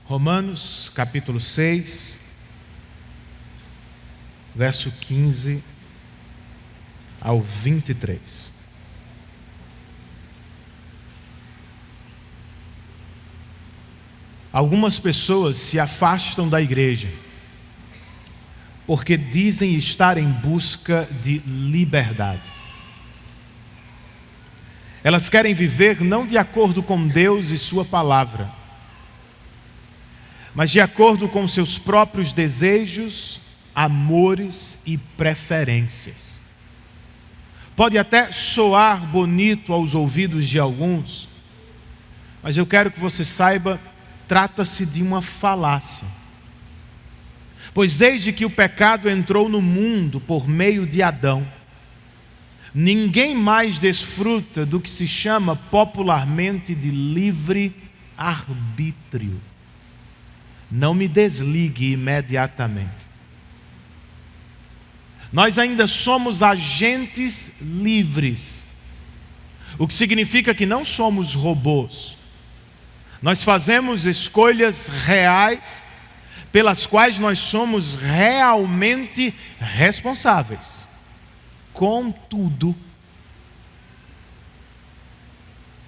Romanos capítulo 6, verso 15 ao 23. Algumas pessoas se afastam da igreja porque dizem estar em busca de liberdade. Elas querem viver não de acordo com Deus e sua palavra, mas de acordo com seus próprios desejos, amores e preferências. Pode até soar bonito aos ouvidos de alguns, mas eu quero que você saiba, trata-se de uma falácia. Pois desde que o pecado entrou no mundo por meio de Adão, ninguém mais desfruta do que se chama popularmente de livre arbítrio. Não me desligue imediatamente. Nós ainda somos agentes livres, o que significa que não somos robôs. Nós fazemos escolhas reais, pelas quais nós somos realmente responsáveis. Contudo,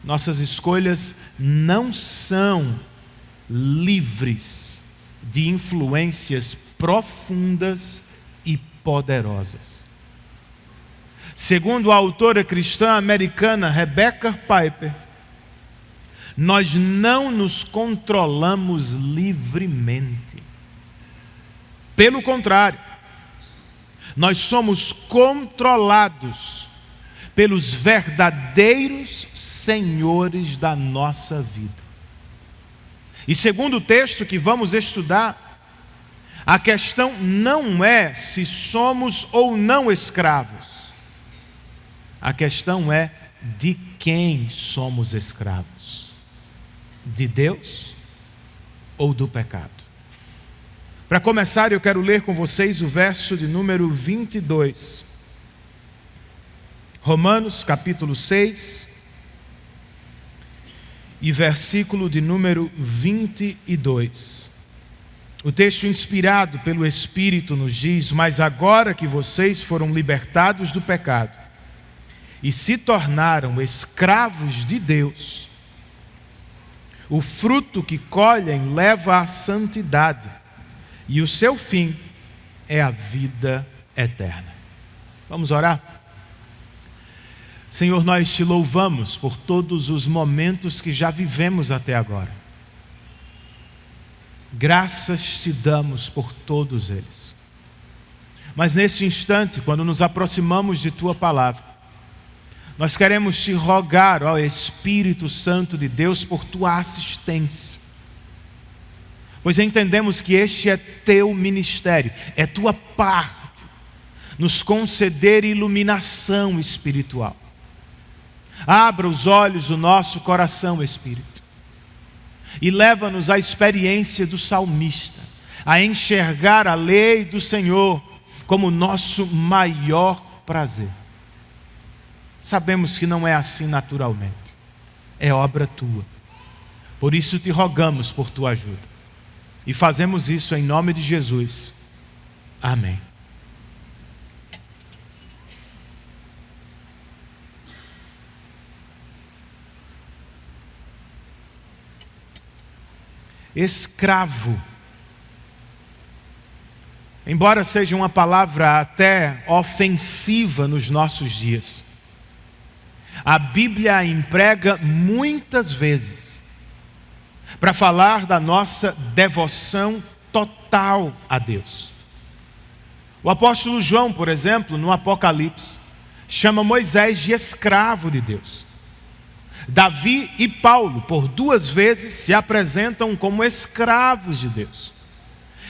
nossas escolhas não são livres de influências profundas e poderosas. Segundo a autora cristã americana Rebecca Piper, nós não nos controlamos livremente. Pelo contrário, nós somos controlados pelos verdadeiros senhores da nossa vida. E segundo o texto que vamos estudar, a questão não é se somos ou não escravos. A questão é de quem somos escravos. De Deus ou do pecado? Para começar, eu quero ler com vocês o verso de número 22. Romanos capítulo 6 e versículo de número 22. O texto inspirado pelo Espírito nos diz: mas agora que vocês foram libertados do pecado e se tornaram escravos de Deus, o fruto que colhem leva à santidade, e o seu fim é a vida eterna. Vamos orar? Senhor, nós te louvamos por todos os momentos que já vivemos até agora. Graças te damos por todos eles. Mas neste instante, quando nos aproximamos de tua palavra, nós queremos te rogar, ó Espírito Santo de Deus, por tua assistência. Pois entendemos que este é teu ministério, é tua parte, nos conceder iluminação espiritual. Abra os olhos do nosso coração, Espírito, e leva-nos à experiência do salmista, a enxergar a lei do Senhor como nosso maior prazer. Sabemos que não é assim naturalmente, é obra tua. Por isso te rogamos por tua ajuda. E fazemos isso em nome de Jesus. Amém. Escravo. Embora seja uma palavra até ofensiva nos nossos dias, a Bíblia a emprega muitas vezes para falar da nossa devoção total a Deus. O apóstolo João, por exemplo, no Apocalipse, chama Moisés de escravo de Deus. Davi e Paulo, por 2 vezes, se apresentam como escravos de Deus.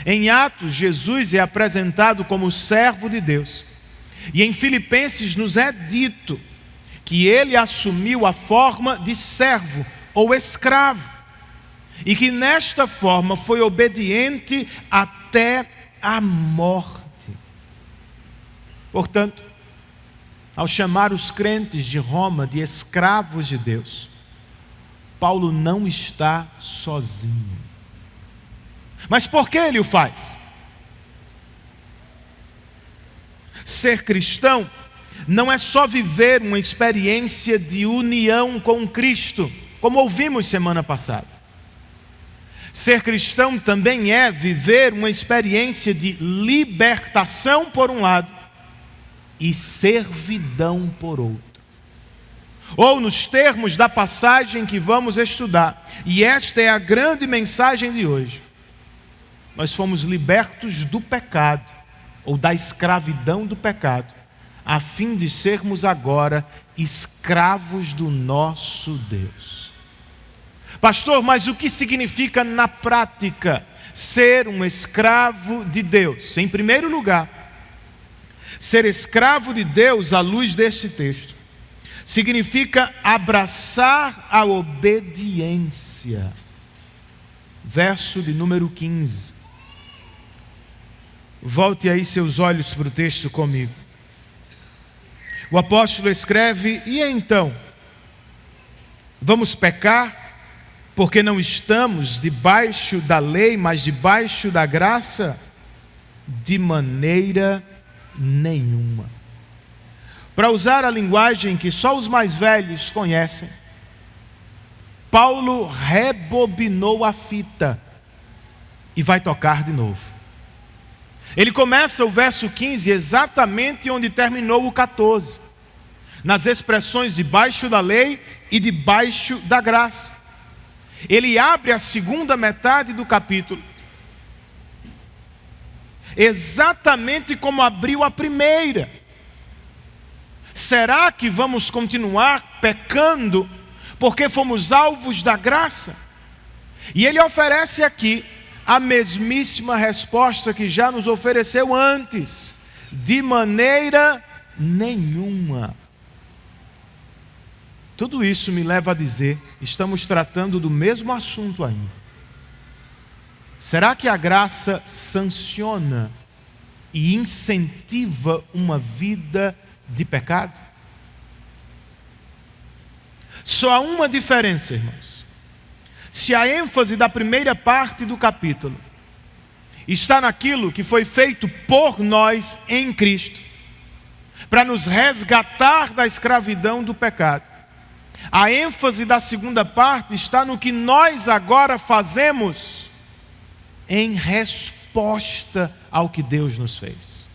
Em Atos, Jesus é apresentado como servo de Deus. E em Filipenses nos é dito que ele assumiu a forma de servo ou escravo, e que nesta forma foi obediente até a morte. Portanto, ao chamar os crentes de Roma de escravos de Deus, Paulo não está sozinho. Mas por que ele o faz? Ser cristão não é só viver uma experiência de união com Cristo, como ouvimos semana passada. Ser cristão também é viver uma experiência de libertação por um lado e servidão por outro. Ou nos termos da passagem que vamos estudar, e esta é a grande mensagem de hoje, nós fomos libertos do pecado, ou da escravidão do pecado, a fim de sermos agora escravos do nosso Deus. Pastor, mas o que significa na prática ser um escravo de Deus? Em primeiro lugar, ser escravo de Deus, à luz deste texto, significa abraçar a obediência. Verso de número 15. Volte aí seus olhos para o texto comigo. O apóstolo escreve: e então? Vamos pecar porque não estamos debaixo da lei, mas debaixo da graça? De maneira nenhuma. Para usar a linguagem que só os mais velhos conhecem, Paulo rebobinou a fita e vai tocar de novo. Ele começa o verso 15 exatamente onde terminou o 14, nas expressões debaixo da lei e debaixo da graça. Ele abre a segunda metade do capítulo exatamente como abriu a primeira. Será que vamos continuar pecando porque fomos alvos da graça? E ele oferece aqui a mesmíssima resposta que já nos ofereceu antes: de maneira nenhuma. Tudo isso me leva a dizer, estamos tratando do mesmo assunto ainda. Será que a graça sanciona e incentiva uma vida de pecado? Só há uma diferença, irmãos. Se a ênfase da primeira parte do capítulo está naquilo que foi feito por nós em Cristo, para nos resgatar da escravidão do pecado, a ênfase da segunda parte está no que nós agora fazemos em resposta ao que Deus nos fez.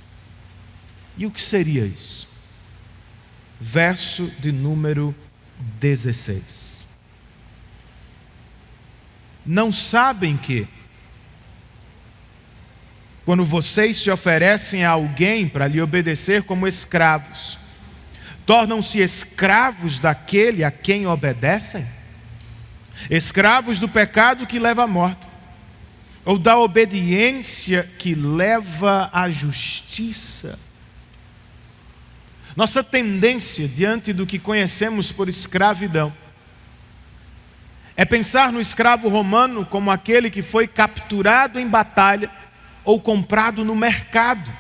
E o que seria isso? Verso de número 16. Não sabem que, quando vocês se oferecem a alguém para lhe obedecer como escravos, tornam-se escravos daquele a quem obedecem? Escravos do pecado que leva à morte, ou da obediência que leva à justiça? Nossa tendência diante do que conhecemos por escravidão é pensar no escravo romano como aquele que foi capturado em batalha ou comprado no mercado.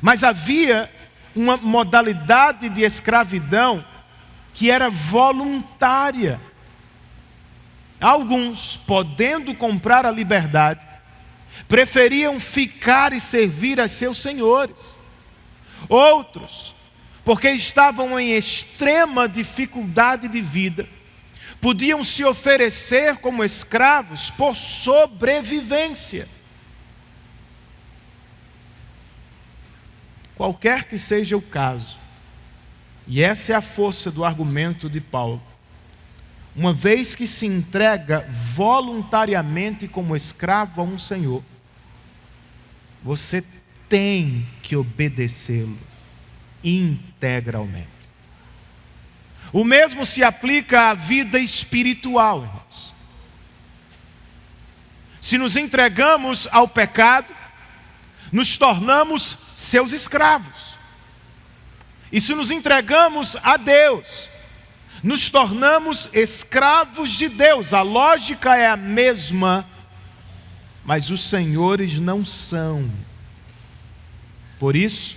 Mas havia uma modalidade de escravidão que era voluntária. Alguns, podendo comprar a liberdade, preferiam ficar e servir a seus senhores. Outros, porque estavam em extrema dificuldade de vida, podiam se oferecer como escravos por sobrevivência. Qualquer que seja o caso, e essa é a força do argumento de Paulo, uma vez que se entrega voluntariamente como escravo a um senhor, você tem que obedecê-lo integralmente. O mesmo se aplica à vida espiritual, irmãos. Se nos entregamos ao pecado, nos tornamos seus escravos. E se nos entregamos a Deus, nos tornamos escravos de Deus. A lógica é a mesma, mas os senhores não são. Por isso,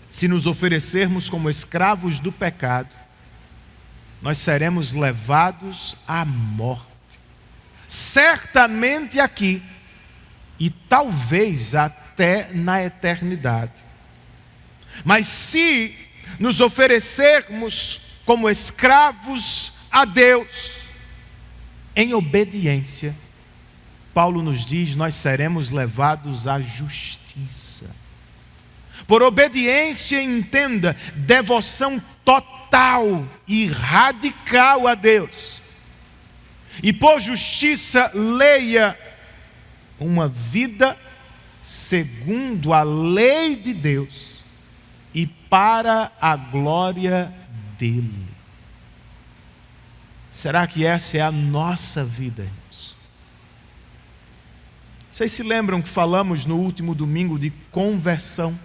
se nos oferecermos como escravos do pecado, nós seremos levados à morte. certamente aqui e talvez até na eternidade. Mas se nos oferecermos como escravos a Deus, em obediência, Paulo nos diz, nós seremos levados à justiça. Por obediência, entenda, devoção total e radical a Deus. E por justiça, leia uma vida segundo a lei de Deus e para a glória dele. Será que essa é a nossa vida, irmãos? Vocês se lembram que falamos no último domingo de conversão?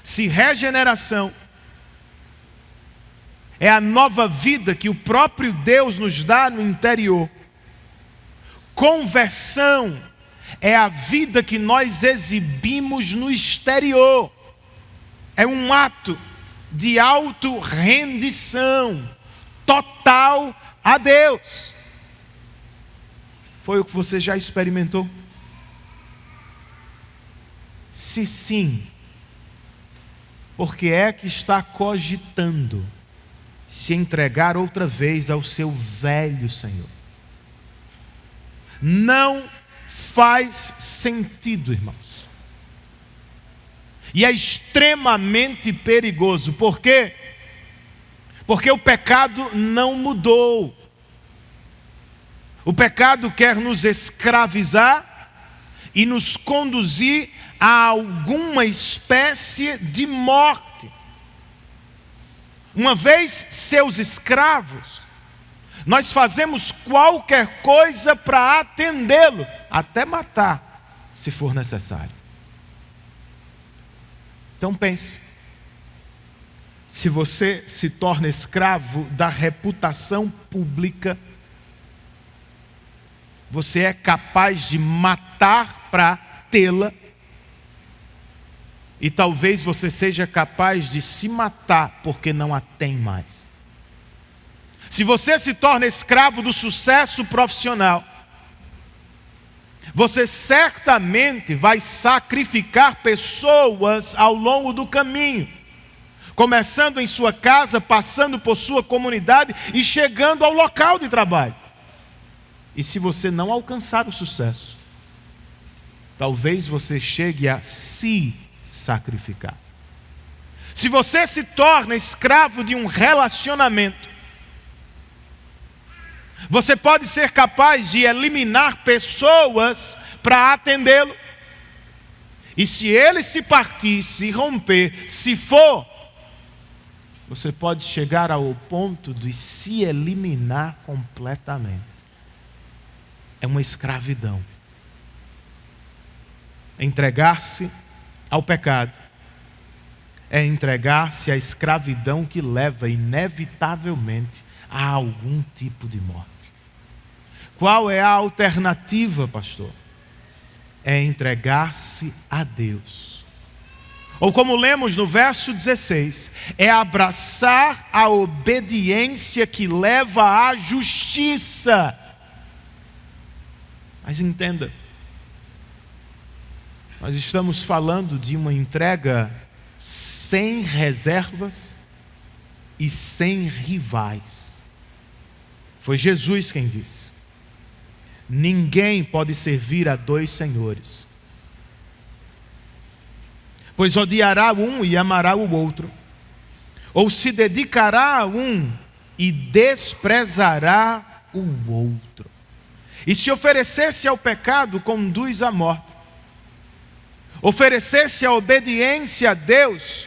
Se regeneração é a nova vida que o próprio Deus nos dá no interior, conversão é a vida que nós exibimos no exterior. É um ato de auto-rendição total a Deus. Foi o que você já experimentou? Se sim, por que é que está cogitando se entregar outra vez ao seu velho Senhor? Não faz sentido, irmãos. E é extremamente perigoso. Por quê? Porque o pecado não mudou. O pecado quer nos escravizar e nos conduzir a alguma espécie de morte. Uma vez seus escravos, nós fazemos qualquer coisa para atendê-lo, até matar, se for necessário. Então pense, se você se torna escravo da reputação pública, você é capaz de matar para tê-la, e talvez você seja capaz de se matar porque não a tem mais. Se você se torna escravo do sucesso profissional, você certamente vai sacrificar pessoas ao longo do caminho, começando em sua casa, passando por sua comunidade e chegando ao local de trabalho. E se você não alcançar o sucesso, talvez você chegue a se sacrificar. Se você se torna escravo de um relacionamento, você pode ser capaz de eliminar pessoas para atendê-lo. E se ele se partir, se romper, se for, você pode chegar ao ponto de se eliminar completamente. É uma escravidão. Entregar-se ao pecado é entregar-se à escravidão que leva inevitavelmente a algum tipo de morte. Qual é a alternativa, pastor? É entregar-se a Deus. Ou como lemos no verso 16, é abraçar a obediência que leva à justiça. Mas entenda, nós estamos falando de uma entrega sem reservas e sem rivais. Foi Jesus quem disse: ninguém pode servir a dois senhores, pois odiará um e amará o outro, ou se dedicará a um e desprezará o outro. E se oferecer-se ao pecado, conduz à morte. Oferecer-se à obediência a Deus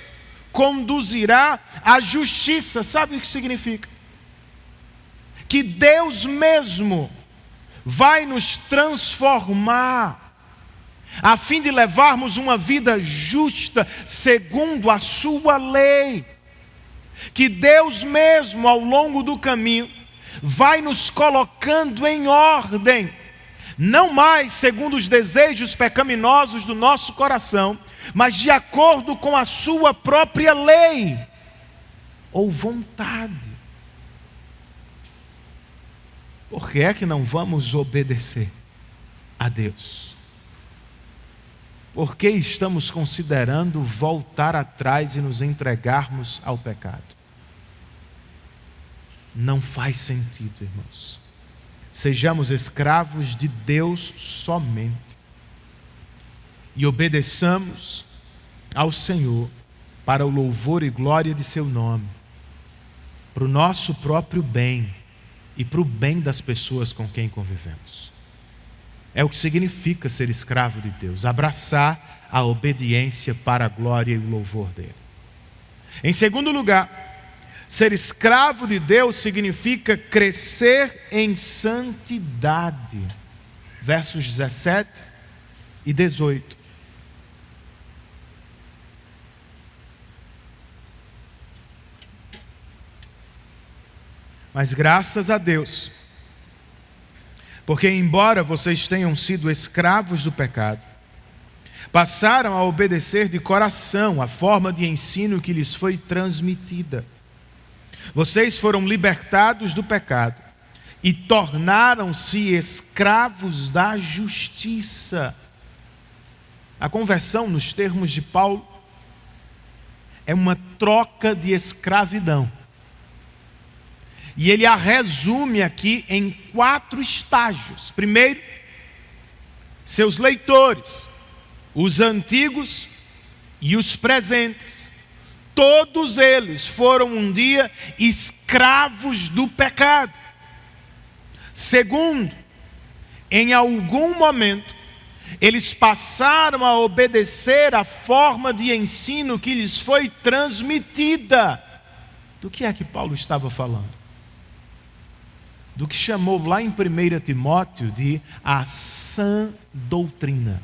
conduzirá à justiça. Sabe o que significa? Que Deus mesmo vai nos transformar, a fim de levarmos uma vida justa segundo a sua lei. Que Deus mesmo, ao longo do caminho, vai nos colocando em ordem, não mais segundo os desejos pecaminosos do nosso coração, mas de acordo com a sua própria lei ou vontade. por que é que não vamos obedecer a Deus? Por que estamos considerando voltar atrás e nos entregarmos ao pecado? Não faz sentido, irmãos. Sejamos escravos de Deus somente e obedeçamos ao Senhor para o louvor e glória de seu nome, para o nosso próprio bem e para o bem das pessoas com quem convivemos. É o que significa ser escravo de Deus, abraçar a obediência para a glória e o louvor dele. Em segundo lugar, ser escravo de Deus significa crescer em santidade. Versos 17 e 18. Mas graças a Deus, porque embora vocês tenham sido escravos do pecado, passaram a obedecer de coração a forma de ensino que lhes foi transmitida. Vocês foram libertados do pecado e tornaram-se escravos da justiça. A conversão, nos termos de Paulo, é uma troca de escravidão. E ele a resume aqui em 4 estágios. Primeiro, seus leitores, os antigos e os presentes, todos eles foram um dia escravos do pecado. Segundo, em algum momento, eles passaram a obedecer a forma de ensino que lhes foi transmitida. Do que é que Paulo estava falando? Do que chamou lá em 1 Timóteo de a sã doutrina.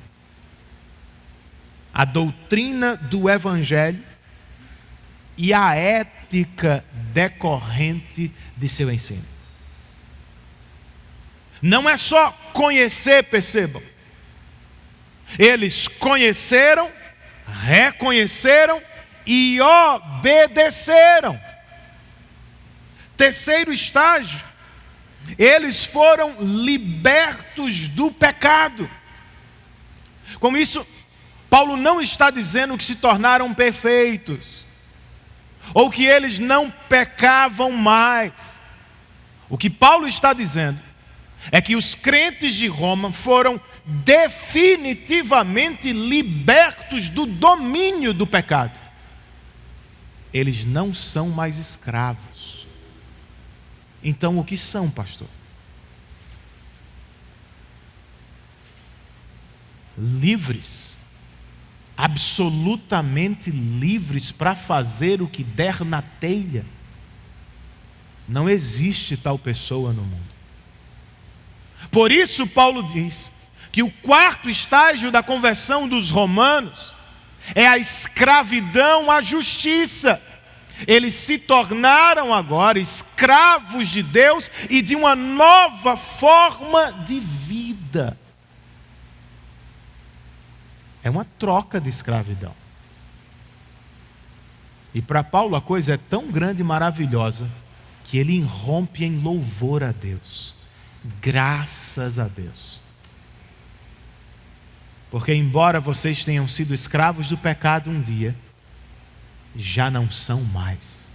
A doutrina do Evangelho e a ética decorrente de seu ensino. Não é só conhecer, percebam. Eles conheceram, reconheceram e obedeceram. Terceiro estágio, eles foram libertos do pecado. Com isso, Paulo não está dizendo que se tornaram perfeitos, ou que eles não pecavam mais. O que Paulo está dizendo é que os crentes de Roma foram definitivamente libertos do domínio do pecado. Eles não são mais escravos. Então o que são, pastor? Livres. Absolutamente livres para fazer o que der na telha. Não existe tal pessoa no mundo. Por isso Paulo diz que o 4º estágio da conversão dos romanos é a escravidão à justiça. Eles se tornaram agora escravos de Deus e de uma nova forma de vida. É uma troca de escravidão. E para Paulo a coisa é tão grande e maravilhosa que ele irrompe em louvor a Deus. Graças a Deus. Porque embora vocês tenham sido escravos do pecado um dia, já não são mais.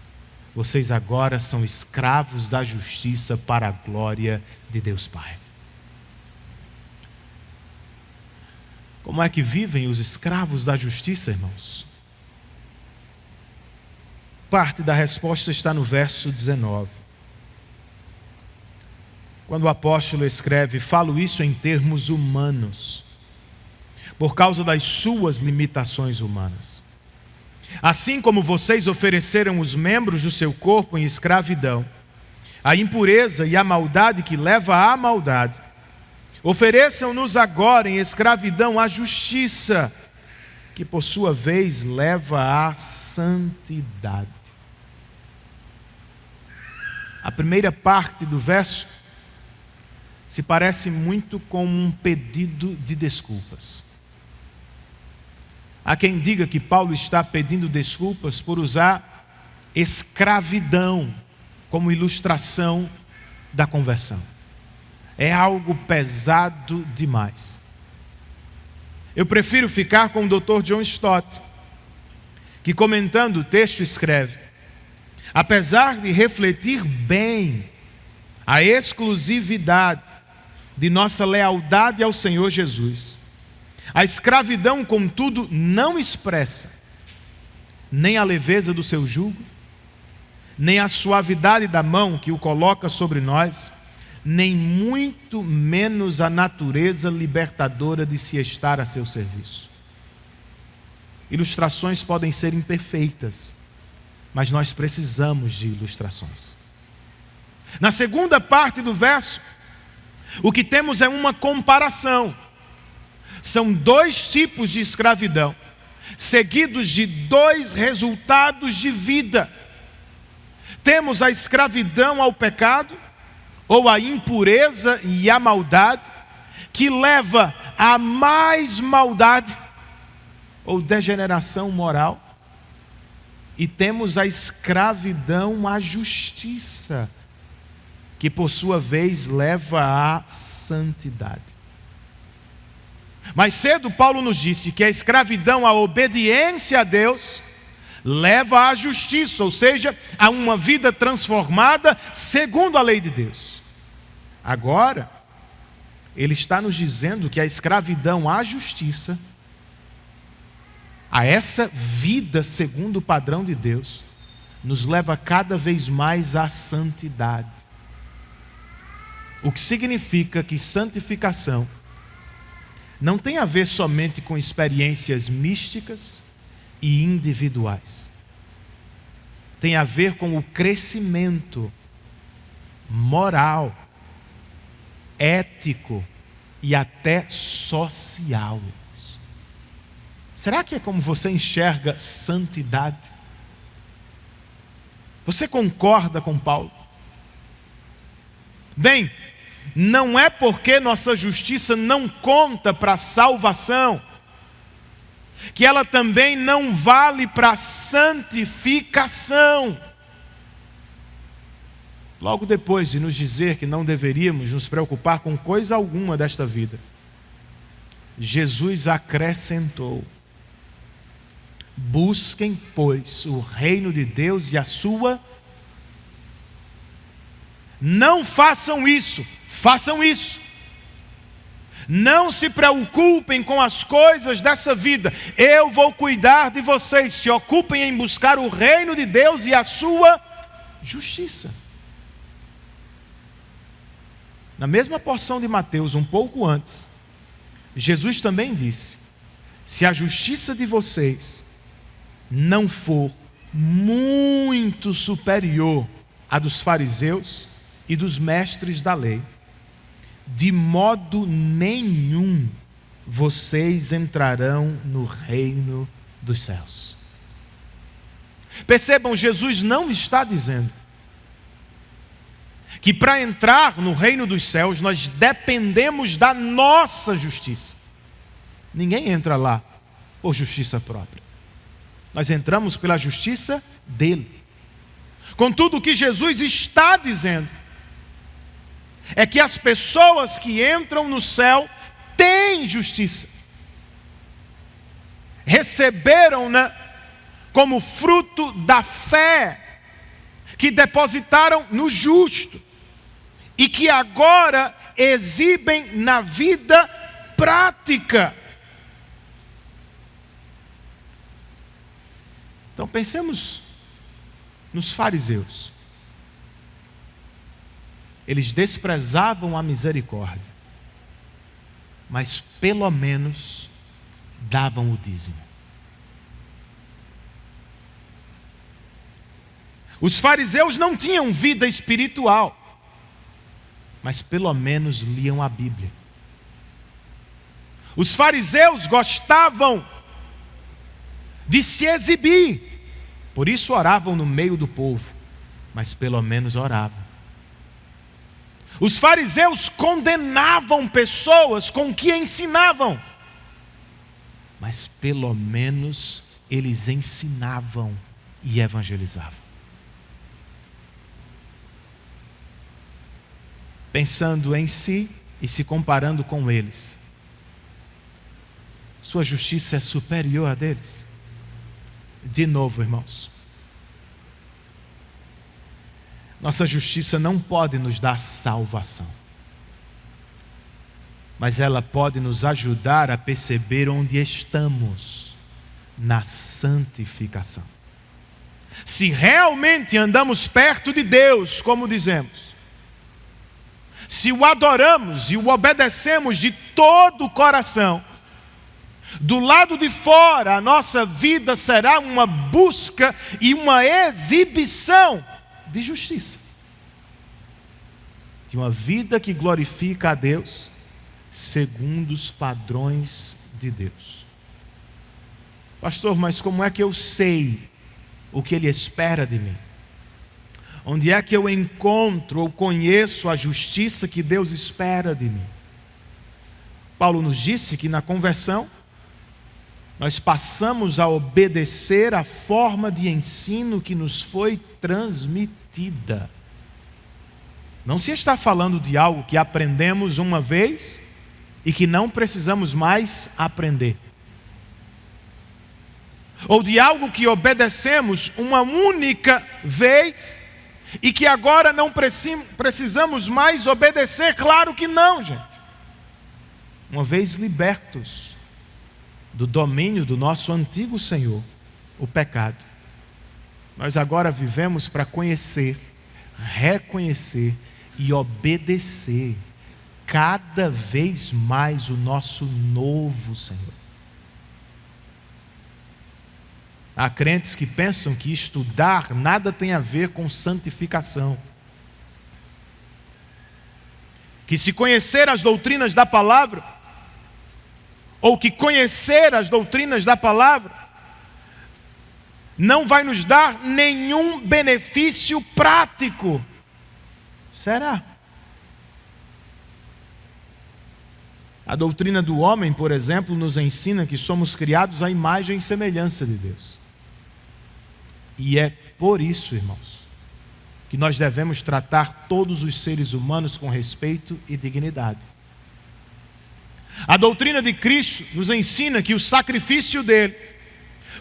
Vocês agora são escravos da justiça para a glória de Deus Pai. Como é que vivem os escravos da justiça, irmãos? Parte da resposta está no verso 19. Quando o apóstolo escreve: falo isso em termos humanos, por causa das suas limitações humanas. Assim como vocês ofereceram os membros do seu corpo em escravidão, a impureza e a maldade que leva à maldade, ofereçam-nos agora em escravidão à justiça, que por sua vez leva à santidade. A primeira parte do verso se parece muito com um pedido de desculpas. Há quem diga que Paulo está pedindo desculpas por usar escravidão como ilustração da conversão. é algo pesado demais. Eu prefiro ficar com o Dr. John Stott, que comentando o texto escreve: apesar de refletir bem a exclusividade de nossa lealdade ao Senhor Jesus, a escravidão, contudo, não expressa nem a leveza do seu jugo, nem a suavidade da mão que o coloca sobre nós, nem muito menos a natureza libertadora de se estar a seu serviço. Ilustrações podem ser imperfeitas, mas nós precisamos de ilustrações. Na segunda parte do verso, o que temos é uma comparação. São dois tipos de escravidão, seguidos de dois resultados de vida. Temos a escravidão ao pecado, ou a impureza e a maldade, que leva a mais maldade, ou degeneração moral. E temos a escravidão à justiça, que por sua vez leva à santidade. Mais cedo Paulo nos disse que a escravidão à obediência a Deus leva à justiça, ou seja, a uma vida transformada segundo a lei de Deus. Agora, ele está nos dizendo que a escravidão à justiça, a essa vida segundo o padrão de Deus, nos leva cada vez mais à santidade. O que significa que santificação não tem a ver somente com experiências místicas e individuais. Tem a ver com o crescimento moral, ético e até social. Será que é como você enxerga santidade? Você concorda com Paulo? Bem, não é porque nossa justiça não conta para a salvação, que ela também não vale para a santificação. Logo depois de nos dizer que não deveríamos nos preocupar com coisa alguma desta vida, Jesus acrescentou: busquem, pois, o reino de Deus e a sua... Não façam isso, façam isso. Não se preocupem com as coisas dessa vida. Eu vou cuidar de vocês. Se ocupem em buscar o reino de Deus e a sua justiça. Na mesma porção de Mateus, um pouco antes, Jesus também disse: se a justiça de vocês não for muito superior à dos fariseus e dos mestres da lei, de modo nenhum vocês entrarão no reino dos céus. Percebam, Jesus não está dizendo que para entrar no reino dos céus nós dependemos da nossa justiça. Ninguém entra lá por justiça própria. Nós entramos pela justiça dele. Contudo, o que Jesus está dizendo é que as pessoas que entram no céu têm justiça. Receberam-na como fruto da fé que depositaram no justo e que agora exibem na vida prática. Então pensemos nos fariseus. Eles desprezavam a misericórdia, mas pelo menos davam o dízimo. Os fariseus não tinham vida espiritual, mas pelo menos liam a Bíblia. Os fariseus gostavam de se exibir, por isso oravam no meio do povo, mas pelo menos oravam. Os fariseus condenavam pessoas com o que ensinavam, mas pelo menos eles ensinavam e evangelizavam. pensando em si e se comparando com eles. Sua justiça é superior à deles. De novo, irmãos, nossa justiça não pode nos dar salvação, mas ela pode nos ajudar a perceber onde estamos na santificação. Se realmente andamos perto de Deus, como dizemos, se o adoramos e o obedecemos de todo o coração, do lado de fora a nossa vida será uma busca e uma exibição de justiça, de uma vida que glorifica a Deus segundo os padrões de Deus. Pastor, mas como é que eu sei o que Ele espera de mim? Onde é que eu encontro ou conheço a justiça que Deus espera de mim? Paulo nos disse que na conversão nós passamos a obedecer a forma de ensino que nos foi transmitida. Não se está falando de algo que aprendemos uma vez e que não precisamos mais aprender, ou de algo que obedecemos uma única vez e que agora não precisamos mais obedecer. Claro que não, gente. Uma vez libertos do domínio do nosso antigo senhor, o pecado, nós agora vivemos para conhecer, reconhecer e obedecer cada vez mais o nosso novo Senhor. Há crentes que pensam que estudar nada tem a ver com santificação, que se conhecer as doutrinas da palavra, ou que conhecer as doutrinas da palavra não vai nos dar nenhum benefício prático. Será? A doutrina do homem, por exemplo, nos ensina que somos criados à imagem e semelhança de Deus. E é por isso, irmãos, que nós devemos tratar todos os seres humanos com respeito e dignidade. A doutrina de Cristo nos ensina que o sacrifício dele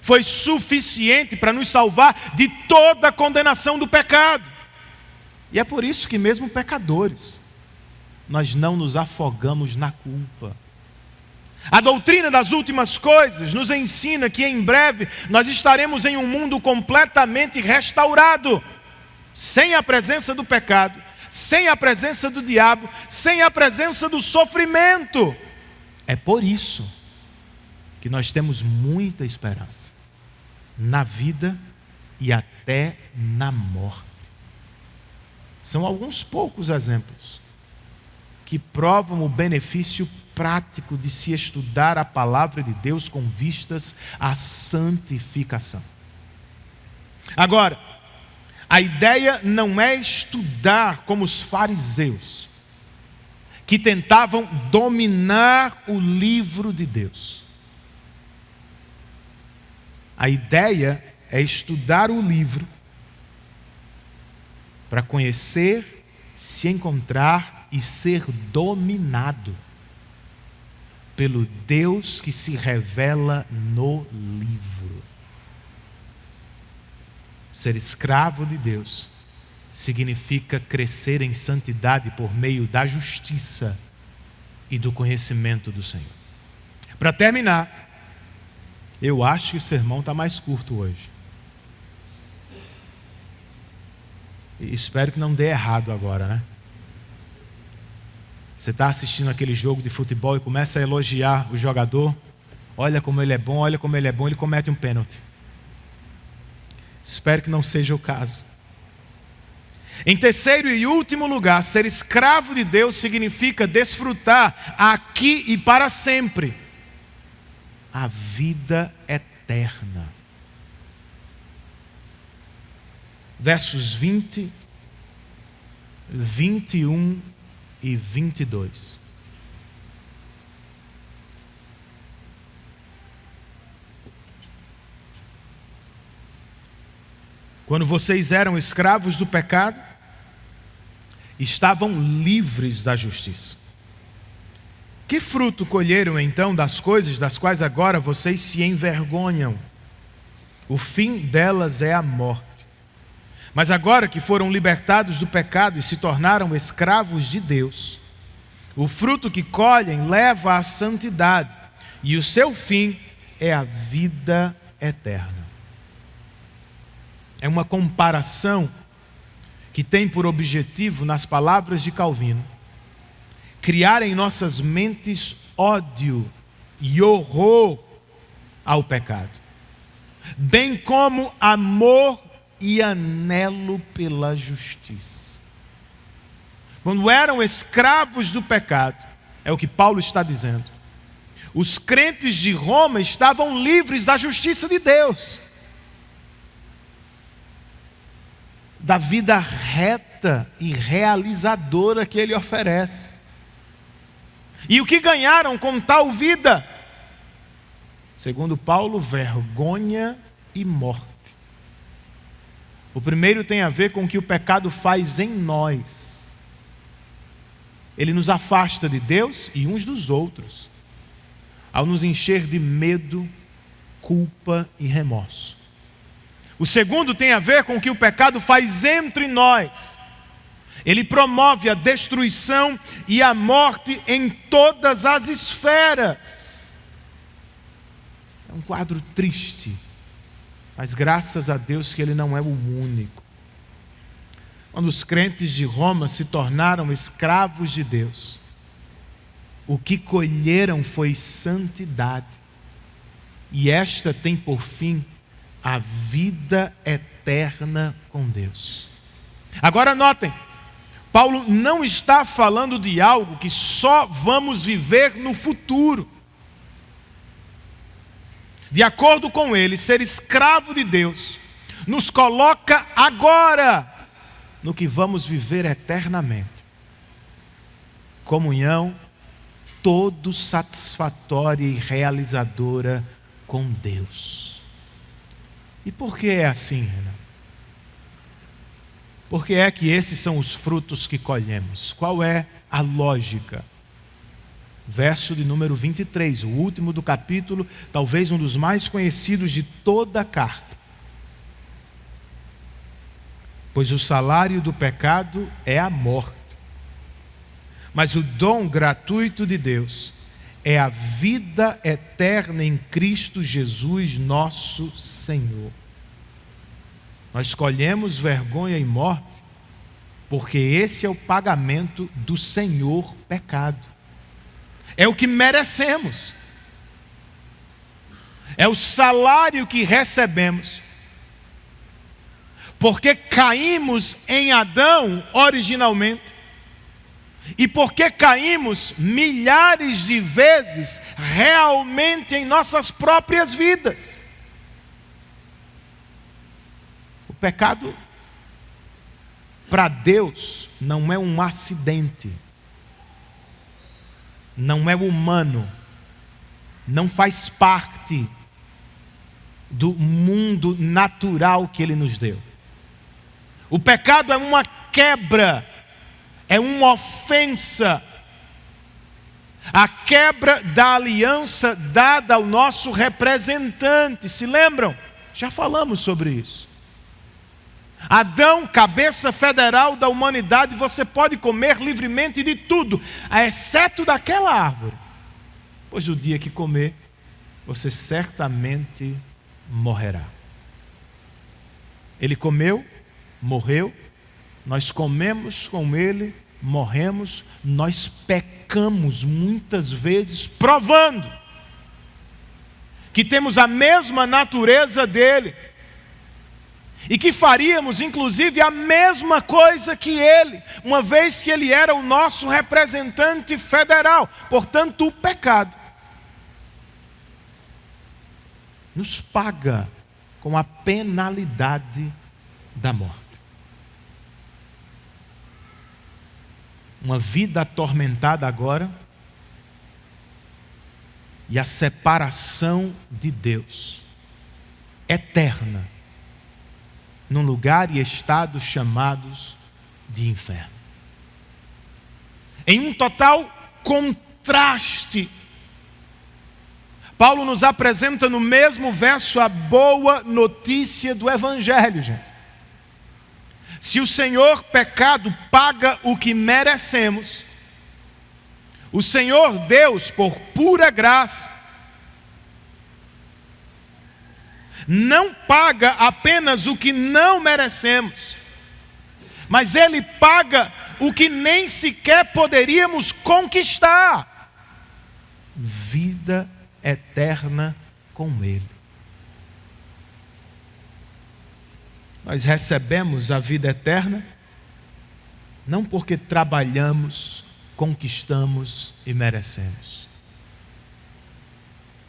foi suficiente para nos salvar de toda a condenação do pecado. E é por isso que mesmo pecadores, nós não nos afogamos na culpa. A doutrina das últimas coisas nos ensina que em breve nós estaremos em um mundo completamente restaurado, sem a presença do pecado, sem a presença do diabo, sem a presença do sofrimento. É por isso que nós temos muita esperança na vida e até na morte. São alguns poucos exemplos que provam o benefício prático de se estudar a palavra de Deus com vistas à santificação. Agora, a ideia não é estudar como os fariseus, que tentavam dominar o livro de Deus. A ideia é estudar o livro para conhecer, se encontrar e ser dominado pelo Deus que se revela no livro. Ser escravo de Deus significa crescer em santidade por meio da justiça e do conhecimento do Senhor. Para terminar, eu acho que o sermão está mais curto hoje. E espero que não dê errado agora, né? Você está assistindo aquele jogo de futebol e começa a elogiar o jogador. Olha como ele é bom, olha como ele é bom, ele comete um pênalti. Espero que não seja o caso. Em terceiro e último lugar, ser escravo de Deus significa desfrutar aqui e para sempre a vida eterna. Versos 20, 21 e 22. Quando vocês eram escravos do pecado, estavam livres da justiça. Que fruto colheram então das coisas das quais agora vocês se envergonham? O fim delas é a morte. Mas agora que foram libertados do pecado e se tornaram escravos de Deus, o fruto que colhem leva à santidade, e o seu fim é a vida eterna. É uma comparação que tem por objetivo, nas palavras de Calvino, criar em nossas mentes ódio e horror ao pecado, bem como amor e anelo pela justiça. Quando eram escravos do pecado, é o que Paulo está dizendo, os crentes de Roma estavam livres da justiça de Deus, da vida reta e realizadora que Ele oferece. E o que ganharam com tal vida? Segundo Paulo, vergonha e morte. O primeiro tem a ver com o que o pecado faz em nós. Ele nos afasta de Deus e uns dos outros, ao nos encher de medo, culpa e remorso. O segundo tem a ver com o que o pecado faz entre nós. Ele promove a destruição e a morte em todas as esferas. É um quadro triste, mas graças a Deus que ele não é o único. Quando os crentes de Roma se tornaram escravos de Deus, o que colheram foi santidade, e esta tem por fim a vida eterna com Deus. Agora notem, Paulo não está falando de algo que só vamos viver no futuro. De acordo com ele, ser escravo de Deus nos coloca agora no que vamos viver eternamente. Comunhão todo satisfatória e realizadora com Deus. E por que é assim, Renan? Por que é que esses são os frutos que colhemos? Qual é a lógica? Verso de número 23, o último do capítulo, talvez um dos mais conhecidos de toda a carta. Pois o salário do pecado é a morte, mas o dom gratuito de Deus é a vida eterna em Cristo Jesus, nosso Senhor. Nós escolhemos vergonha e morte, porque esse é o pagamento do Senhor pecado. É o que merecemos. É o salário que recebemos. Porque caímos em Adão originalmente. E porque caímos milhares de vezes realmente em nossas próprias vidas. O pecado, para Deus, não é um acidente. Não é humano. Não faz parte do mundo natural que Ele nos deu. O pecado é uma quebra, é uma ofensa. A quebra da aliança dada ao nosso representante. Se lembram? Já falamos sobre isso. Adão, cabeça federal da humanidade, você pode comer livremente de tudo, exceto daquela árvore. Pois o dia que comer, você certamente morrerá. Ele comeu, morreu, nós comemos com ele, morremos, nós pecamos muitas vezes, provando que temos a mesma natureza dele e que faríamos inclusive a mesma coisa que ele, uma vez que ele era o nosso representante federal. Portanto, o pecado nos paga com a penalidade da morte. Uma vida atormentada agora e a separação de Deus eterna num lugar e estado chamados de inferno. Em um total contraste, Paulo nos apresenta no mesmo verso a boa notícia do Evangelho, gente. Se o Senhor pecado paga o que merecemos, o Senhor Deus, por pura graça, não paga apenas o que não merecemos, mas Ele paga o que nem sequer poderíamos conquistar: vida eterna com Ele. Nós recebemos a vida eterna não porque trabalhamos, conquistamos e merecemos.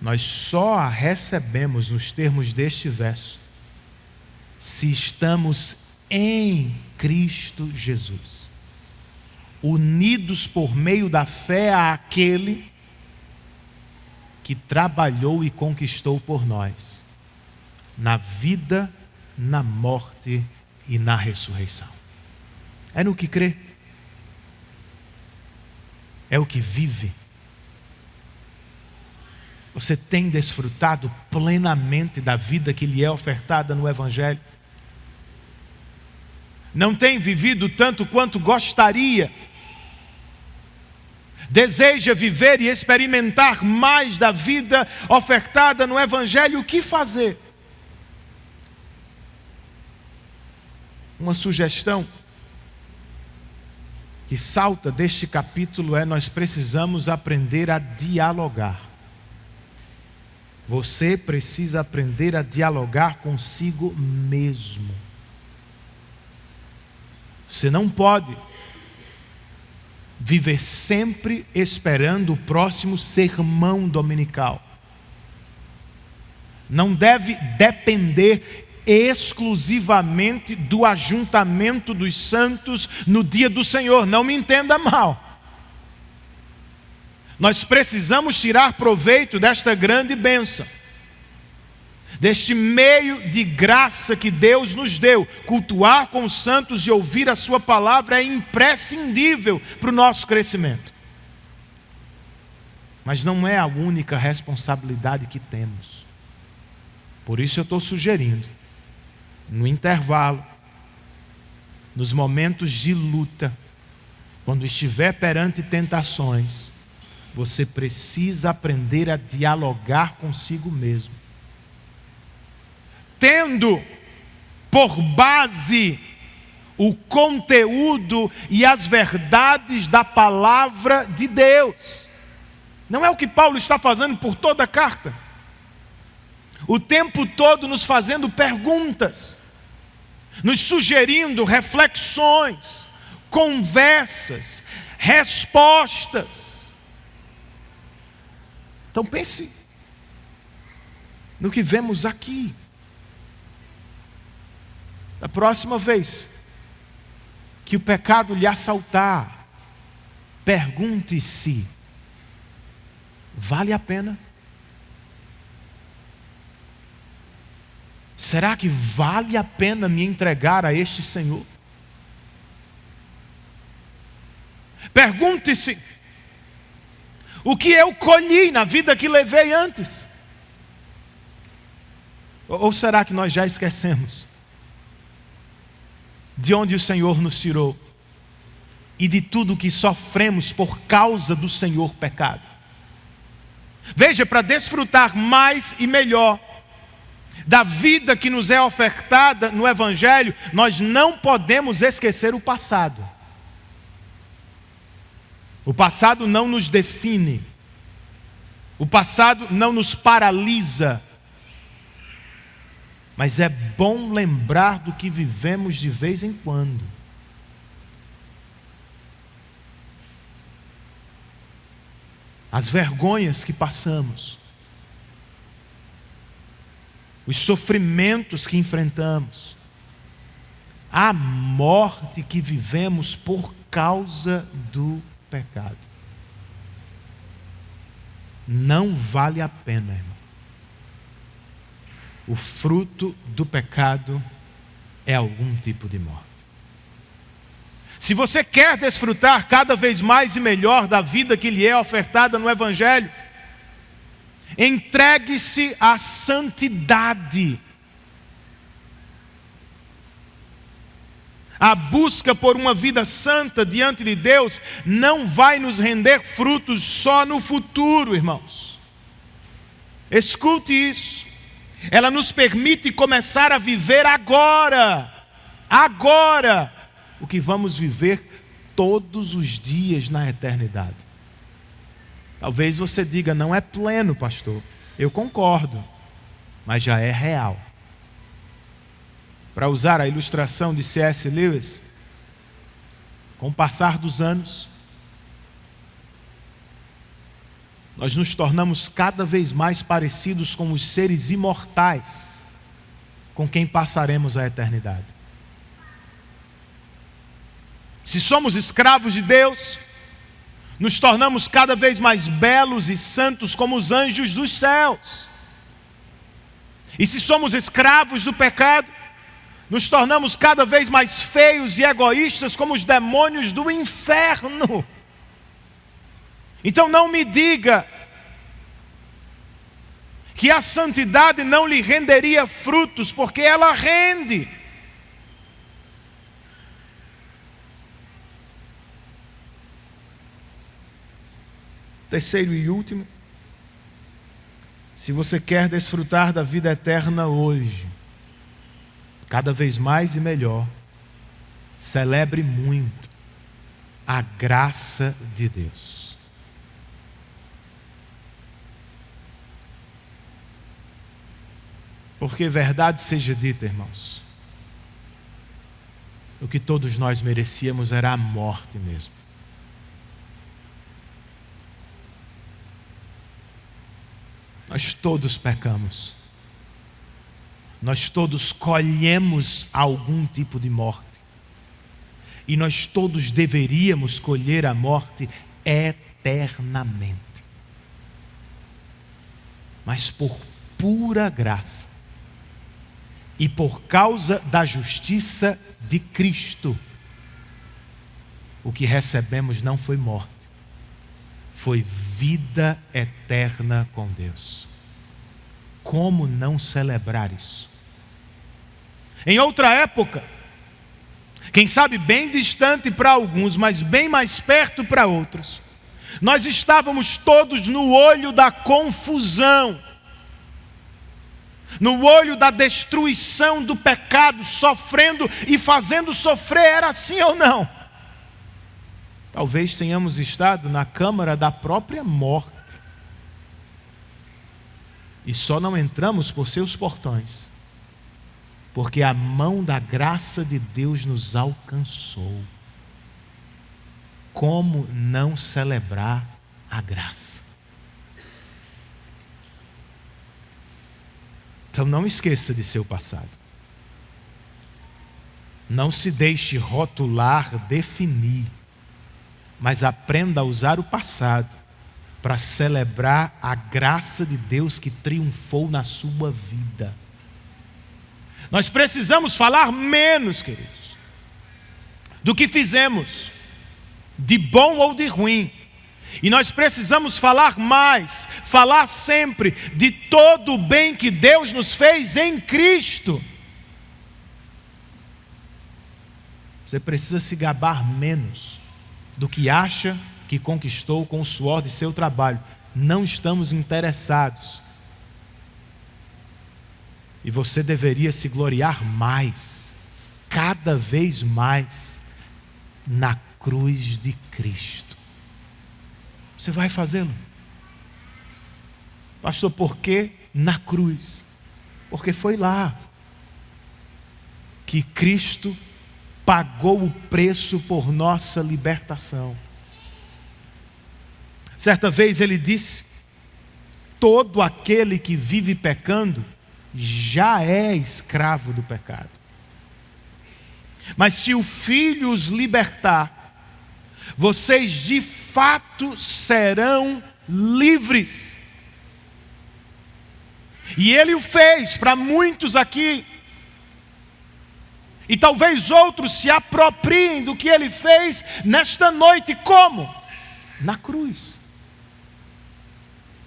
Nós só a recebemos nos termos deste verso se estamos em Cristo Jesus, unidos por meio da fé àquele que trabalhou e conquistou por nós, na vida, na morte e na ressurreição. É no que crê, é o que vive. Você tem desfrutado plenamente da vida que lhe é ofertada no Evangelho? Não tem vivido tanto quanto gostaria? Deseja viver e experimentar mais da vida ofertada no Evangelho? O que fazer? Uma sugestão que salta deste capítulo é: nós precisamos aprender a dialogar. Você precisa aprender a dialogar consigo mesmo. Você não pode viver sempre esperando o próximo sermão dominical. Não deve depender exclusivamente do ajuntamento dos santos no dia do Senhor. Não me entenda mal. Nós precisamos tirar proveito desta grande bênção, deste meio de graça que Deus nos deu. Cultuar com os santos e ouvir a sua palavra é imprescindível para o nosso crescimento. Mas não é a única responsabilidade que temos. Por isso eu estou sugerindo, no intervalo, nos momentos de luta, quando estiver perante tentações, você precisa aprender a dialogar consigo mesmo, tendo por base o conteúdo e as verdades da palavra de Deus. Não é o que Paulo está fazendo por toda a carta? O tempo todo nos fazendo perguntas, nos sugerindo reflexões, conversas, respostas. Então pense no que vemos aqui. Da próxima vez que o pecado lhe assaltar, pergunte-se: vale a pena? Será que vale a pena me entregar a este Senhor? Pergunte-se: o que eu colhi na vida que levei antes? Ou será que nós já esquecemos de onde o Senhor nos tirou e de tudo que sofremos por causa do Senhor pecado? Veja, para desfrutar mais e melhor da vida que nos é ofertada no Evangelho, nós não podemos esquecer o passado. O passado não nos define, o passado não nos paralisa, mas é bom lembrar do que vivemos de vez em quando. As vergonhas que passamos, os sofrimentos que enfrentamos, a morte que vivemos por causa do pecado. Não vale a pena, irmão. O fruto do pecado é algum tipo de morte. Se você quer desfrutar cada vez mais e melhor da vida que lhe é ofertada no Evangelho, entregue-se à santidade. A busca por uma vida santa diante de Deus não vai nos render frutos só no futuro, irmãos. Escute isso. Ela nos permite começar a viver agora, o que vamos viver todos os dias na eternidade. Talvez você diga, não é pleno, pastor. Eu concordo, mas já é real. Para usar a ilustração de C.S. Lewis, com o passar dos anos, nós nos tornamos cada vez mais parecidos com os seres imortais com quem passaremos a eternidade. Se somos escravos de Deus, nos tornamos cada vez mais belos e santos como os anjos dos céus. E se somos escravos do pecado, nos tornamos cada vez mais feios e egoístas como os demônios do inferno. Então não me diga que a santidade não lhe renderia frutos, porque ela rende. Terceiro e último, se você quer desfrutar da vida eterna hoje, cada vez mais e melhor, celebre muito a graça de Deus. Porque verdade seja dita, irmãos, o que todos nós merecíamos era a morte mesmo. Nós todos pecamos. Nós todos colhemos algum tipo de morte. E nós todos deveríamos colher a morte eternamente. Mas por pura graça e por causa da justiça de Cristo, o que recebemos não foi morte, foi vida eterna com Deus. Como não celebrar isso? Em outra época, quem sabe bem distante para alguns, mas bem mais perto para outros, nós estávamos todos no olho da confusão, no olho da destruição do pecado, sofrendo e fazendo sofrer. Era assim ou não? Talvez tenhamos estado na câmara da própria morte e só não entramos por seus portões, porque a mão da graça de Deus nos alcançou. Como não celebrar a graça? Então não esqueça de seu passado. Não se deixe rotular, definir, mas aprenda a usar o passado para celebrar a graça de Deus que triunfou na sua vida. Nós precisamos falar menos, queridos, do que fizemos, de bom ou de ruim. E nós precisamos falar mais, falar sempre de todo o bem que Deus nos fez em Cristo. Você precisa se gabar menos do que acha que conquistou com o suor de seu trabalho. Não estamos interessados. E você deveria se gloriar mais, cada vez mais, na cruz de Cristo. Você vai fazê-lo. Pastor, por que na cruz? Porque foi lá que Cristo pagou o preço por nossa libertação. Certa vez ele disse: todo aquele que vive pecando já é escravo do pecado. Mas se o Filho os libertar, vocês de fato serão livres. E ele o fez para muitos aqui. E talvez outros se apropriem do que Ele fez nesta noite. Como? Na cruz.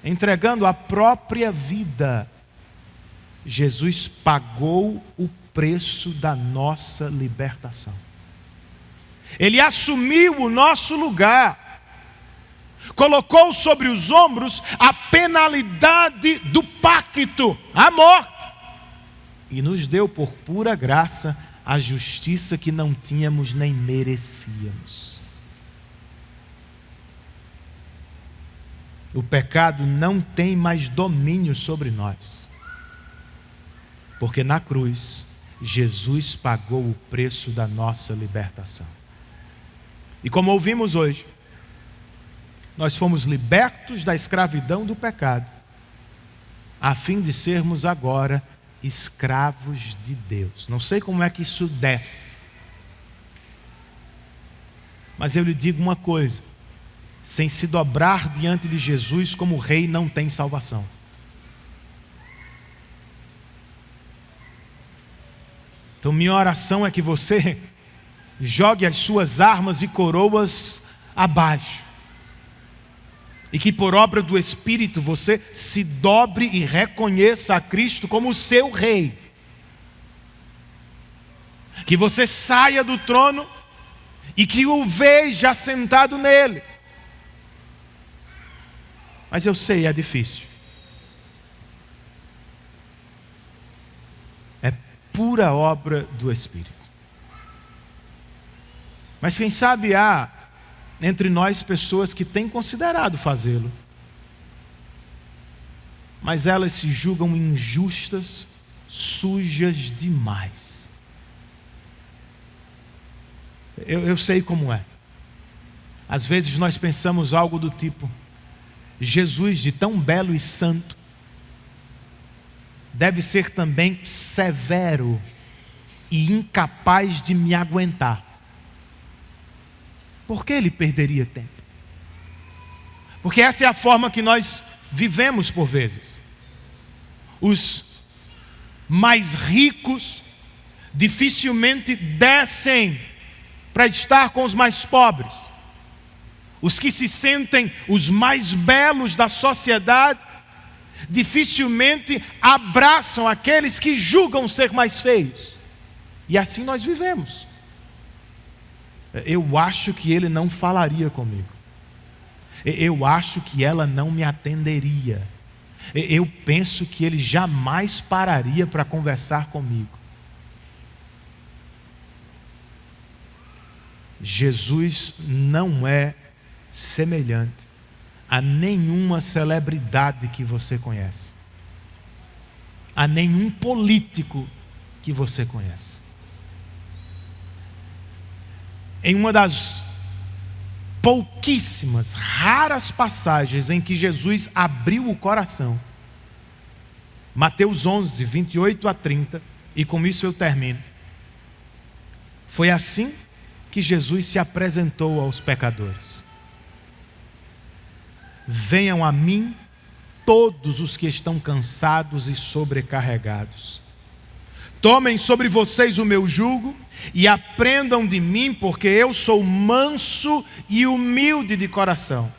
Entregando a própria vida, Jesus pagou o preço da nossa libertação. Ele assumiu o nosso lugar, colocou sobre os ombros a penalidade do pacto, a morte, e nos deu por pura graça a justiça que não tínhamos nem merecíamos. O pecado não tem mais domínio sobre nós, porque na cruz Jesus pagou o preço da nossa libertação. E como ouvimos hoje, nós fomos libertos da escravidão do pecado, a fim de sermos agora escravos de Deus. Não sei como é que isso desce, mas eu lhe digo uma coisa: sem se dobrar diante de Jesus como rei, não tem salvação. Então minha oração é que você jogue as suas armas e coroas abaixo, e que por obra do Espírito você se dobre e reconheça a Cristo como o seu rei. Que você saia do trono e que o veja sentado nele. Mas eu sei, é difícil. É pura obra do Espírito. Mas quem sabe há entre nós pessoas que têm considerado fazê-lo, mas elas se julgam injustas, sujas demais. Eu sei como é. Às vezes nós pensamos algo do tipo: Jesus, de tão belo e santo, deve ser também severo e incapaz de me aguentar. Por que ele perderia tempo? Porque essa é a forma que nós vivemos por vezes. Os mais ricos dificilmente descem para estar com os mais pobres. Os que se sentem os mais belos da sociedade dificilmente abraçam aqueles que julgam ser mais feios. E assim nós vivemos. Eu acho que ele não falaria comigo. Eu acho que ela não me atenderia. Eu penso que ele jamais pararia para conversar comigo. Jesus não é semelhante a nenhuma celebridade que você conhece, a nenhum político que você conhece. Em uma das pouquíssimas, raras passagens em que Jesus abriu o coração, Mateus 11, 28 a 30, e com isso eu termino. Foi assim que Jesus se apresentou aos pecadores: venham a mim todos os que estão cansados e sobrecarregados. Tomem sobre vocês o meu jugo e aprendam de mim, porque eu sou manso e humilde de coração.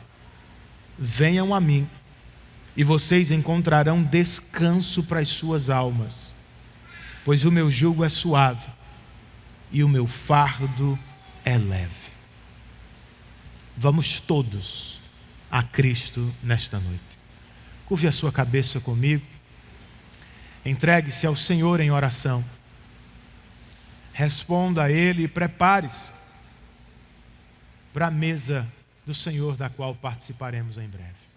Venham a mim e vocês encontrarão descanso para as suas almas, pois o meu jugo é suave e o meu fardo é leve. Vamos todos a Cristo nesta noite. Curve a sua cabeça comigo. Entregue-se ao Senhor em oração. Responda a Ele e prepare-se para a mesa do Senhor, da qual participaremos em breve.